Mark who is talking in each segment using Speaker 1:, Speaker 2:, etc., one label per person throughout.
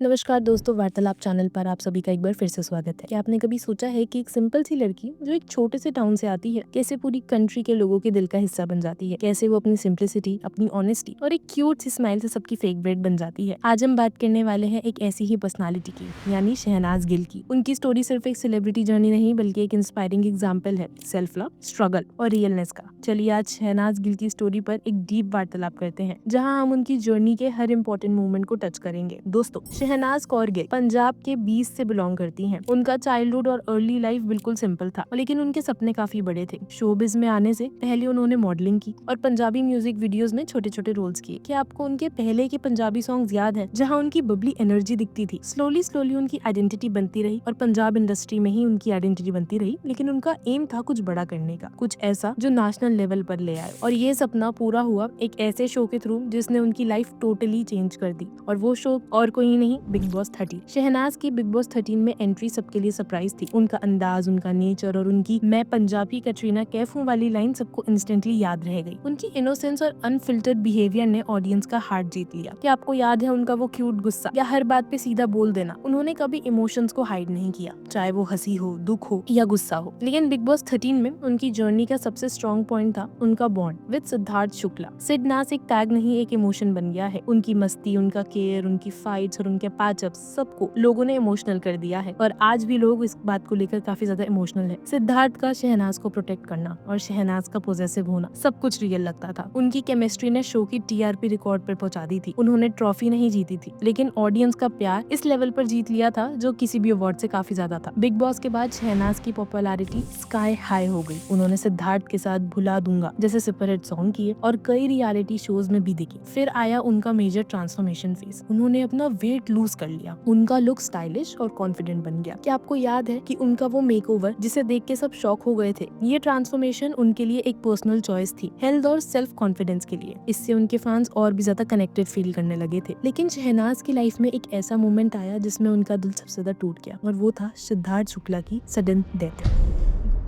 Speaker 1: नमस्कार दोस्तों, वार्तालाप चैनल पर आप सभी का एक बार फिर से स्वागत है। क्या आपने कभी सोचा है कि एक सिंपल सी लड़की जो एक छोटे से टाउन से आती है कैसे पूरी कंट्री के लोगों के दिल का हिस्सा बन जाती है, कैसे वो अपनी सिंप्लिसिटी, अपनी ऑनेस्टी और एक क्यूट सी स्माइल से सबकी फेवरेट बन जाती है। आज हम बात करने वाले हैं एक ऐसी ही पर्सनालिटी की, यानी शहनाज गिल की। उनकी स्टोरी सिर्फ एक सेलिब्रिटी जर्नी नहीं बल्कि एक इंस्पायरिंग एग्जाम्पल है सेल्फ लव, स्ट्रगल और रियलनेस का। चलिए आज शहनाज गिल की स्टोरी पर एक डीप वार्तालाप करते हैं, जहाँ हम उनकी जर्नी के हर इंपॉर्टेंट मोमेंट को टच करेंगे। दोस्तों, शहनाज कौर गिल पंजाब के 20 से बिलोंग करती हैं। उनका चाइल्डहुड और अर्ली लाइफ बिल्कुल सिंपल था, लेकिन उनके सपने काफी बड़े थे। शोबिज में आने से पहले उन्होंने मॉडलिंग की और पंजाबी म्यूजिक वीडियोस में छोटे छोटे रोल्स किए। क्या आपको उनके पहले के पंजाबी सॉन्ग्स याद हैं, जहां उनकी बबली एनर्जी दिखती थी? स्लोली स्लोली उनकी आइडेंटिटी बनती रही और पंजाब इंडस्ट्री में ही उनकी आइडेंटिटी बनती रही, लेकिन उनका एम था कुछ बड़ा करने का, कुछ ऐसा जो नेशनल लेवल पर ले आए। और ये सपना पूरा हुआ एक ऐसे शो के थ्रू जिसने उनकी लाइफ टोटली चेंज कर दी। और वो शो और कोई नहीं, बिग बॉस 13। शहनाज की बिग बॉस 13 में एंट्री सबके लिए सरप्राइज थी। उनका अंदाज, उनका नेचर और उनकी मैं पंजाबी कटरीना कैफ हूं वाली लाइन सबको इंस्टेंटली याद रह गई। उनकी इनोसेंस और अनफिल्टर्ड बिहेवियर ने ऑडियंस का हार्ट जीत लिया। क्या आपको याद है उनका वो क्यूट गुस्सा या हर बात पे सीधा बोल देना? उन्होंने कभी इमोशंस को हाइड नहीं किया, चाहे वो हंसी हो, दुख हो या गुस्सा हो। लेकिन बिग बॉस 13 में उनकी जर्नी का सबसे स्ट्रॉन्ग पॉइंट था उनका बॉन्ड विद सिद्धार्थ शुक्ला। सिड नास एक टैग नहीं, एक इमोशन बन गया है। उनकी मस्ती, उनका केयर, उनकी फाइट्स और उनके पैचअप्स सबको लोगों ने इमोशनल कर दिया है और आज भी लोग इस बात को लेकर काफी ज्यादा इमोशनल है। सिद्धार्थ का शहनाज को प्रोटेक्ट करना और शहनाज का पॉजेसिव होना सब कुछ रियल लगता था। उनकी केमिस्ट्री ने शो की टीआरपी रिकॉर्ड पर पहुंचा दी थी। उन्होंने ट्रॉफी नहीं जीती थी, लेकिन ऑडियंस का प्यार इस लेवल पर जीत लिया था जो किसी भी अवार्ड से काफी ज्यादा था। बिग बॉस के बाद शहनाज की पॉपुलैरिटी स्काई हाई हो गई। उन्होंने सिद्धार्थ के साथ भुला दूंगा जैसे सुपरहिट सॉन्ग किए और कई रियलिटी शोज में भी दिखी। फिर आया उनका मेजर ट्रांसफॉर्मेशन फेज। उन्होंने अपना वेट लूज कर लिया, उनका लुक स्टाइलिश और कॉन्फिडेंट बन गया। क्या आपको याद है कि उनका वो मेकओवर जिसे देख के सब शॉक हो गए थे? ये ट्रांसफॉर्मेशन उनके लिए एक पर्सनल चॉइस थी, हेल्थ और सेल्फ कॉन्फिडेंस के लिए। इससे उनके फैंस और भी ज्यादा कनेक्टेड फील करने लगे थे। लेकिन शहनाज की लाइफ में एक ऐसा मोमेंट आया जिसमें उनका दिल सबसे ज्यादा टूट गया, और वो था सिद्धार्थ शुक्ला की सडन डेथ।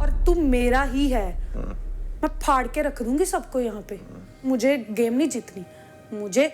Speaker 2: और तू मेरा ही है, मैं फाड़ के रख दूंगी सबको यहाँ पे। मुझे गेम नहीं जीतनी, मुझे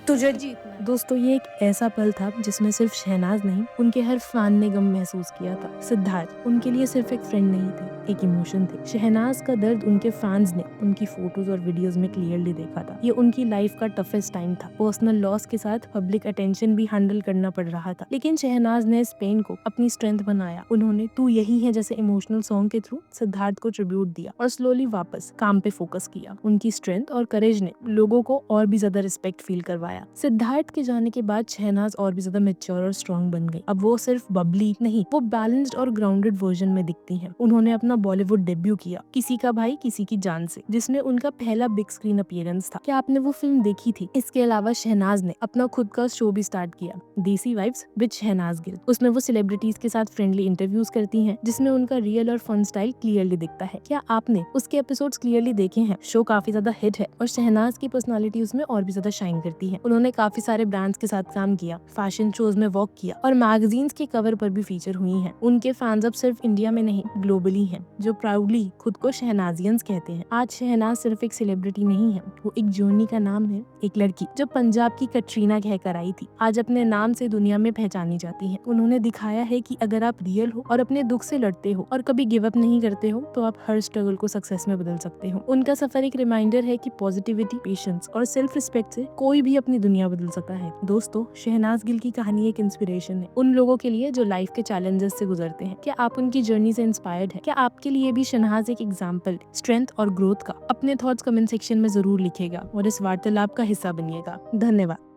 Speaker 2: तुझे जीतना।
Speaker 1: दोस्तों, ये एक ऐसा पल था जिसमें सिर्फ शहनाज नहीं, उनके हर फैन ने गम महसूस किया था। सिद्धार्थ उनके लिए सिर्फ एक फ्रेंड नहीं थे, एक इमोशन थे। शहनाज का दर्द उनके फैंस ने उनकी फोटोज और वीडियोस में क्लियरली देखा था। ये उनकी लाइफ का टफेस्ट टाइम था। पर्सनल लॉस के साथ पब्लिक अटेंशन भी हैंडल करना पड़ रहा था, लेकिन शहनाज ने इस पेन को अपनी स्ट्रेंथ बनाया। उन्होंने तू यही है जैसे इमोशनल सॉन्ग के थ्रू सिद्धार्थ को ट्रिब्यूट दिया और स्लोली वापस काम पे फोकस किया। उनकी स्ट्रेंथ और करेज ने लोगों को और भी ज्यादा रिस्पेक्ट फील करवाया। सिद्धार्थ के जाने के बाद शहनाज और भी ज्यादा मैच्योर और स्ट्रॉन्ग बन गई। अब वो सिर्फ बबली नहीं, वो बैलेंस्ड और ग्राउंडेड वर्जन में दिखती हैं। उन्होंने अपना बॉलीवुड डेब्यू किया किसी का भाई किसी की जान से, जिसमें उनका पहला बिग स्क्रीन अपीयरेंस था। क्या आपने वो फिल्म देखी थी? इसके अलावा शहनाज ने अपना खुद का शो भी स्टार्ट किया, देसी वाइब्स विद शहनाज गिल। उसमें वो सेलिब्रिटीज के साथ फ्रेंडली इंटरव्यूज करती हैं, जिसमें उनका रियल और फन स्टाइल क्लियरली दिखता है। क्या आपने उसके एपिसोड्स क्लियरली देखे हैं? शो काफी ज्यादा हिट है और शहनाज की पर्सनालिटी उसमें और भी ज्यादा शाइन करती है। उन्होंने काफी सारे ब्रांड्स के साथ काम किया, फैशन शोज में वॉक किया और मैगजीन्स के कवर पर भी फीचर हुई हैं। उनके फैंस अब सिर्फ इंडिया में नहीं, ग्लोबली हैं, जो प्राउडली खुद को शहनाजियंस कहते हैं। आज शहनाज सिर्फ एक सेलिब्रिटी नहीं है, वो एक जर्नी का नाम है। एक लड़की जो पंजाब की कटरीना कहकर आई थी, आज अपने नाम से दुनिया में पहचानी जाती है। उन्होंने दिखाया है कि अगर आप रियल हो और अपने दुख से लड़ते हो और कभी गिव अप नहीं करते हो, तो आप हर स्ट्रगल को सक्सेस में बदल सकते हो। उनका सफर एक रिमाइंडर है कि पॉजिटिविटी, पेशेंस और सेल्फ रिस्पेक्ट से कोई भी अपनी दुनिया बदल सकता है। दोस्तों, शहनाज गिल की कहानी एक इंस्पिरेशन है उन लोगों के लिए जो लाइफ के चैलेंजेस से गुजरते हैं। क्या आप उनकी जर्नी से इंस्पायर्ड है? क्या आपके लिए भी शहनाज एक एग्जाम्पल स्ट्रेंथ और ग्रोथ का? अपने थॉट्स कमेंट सेक्शन में जरूर लिखिएगा और इस वार्तालाप का हिस्सा बनिएगा। धन्यवाद।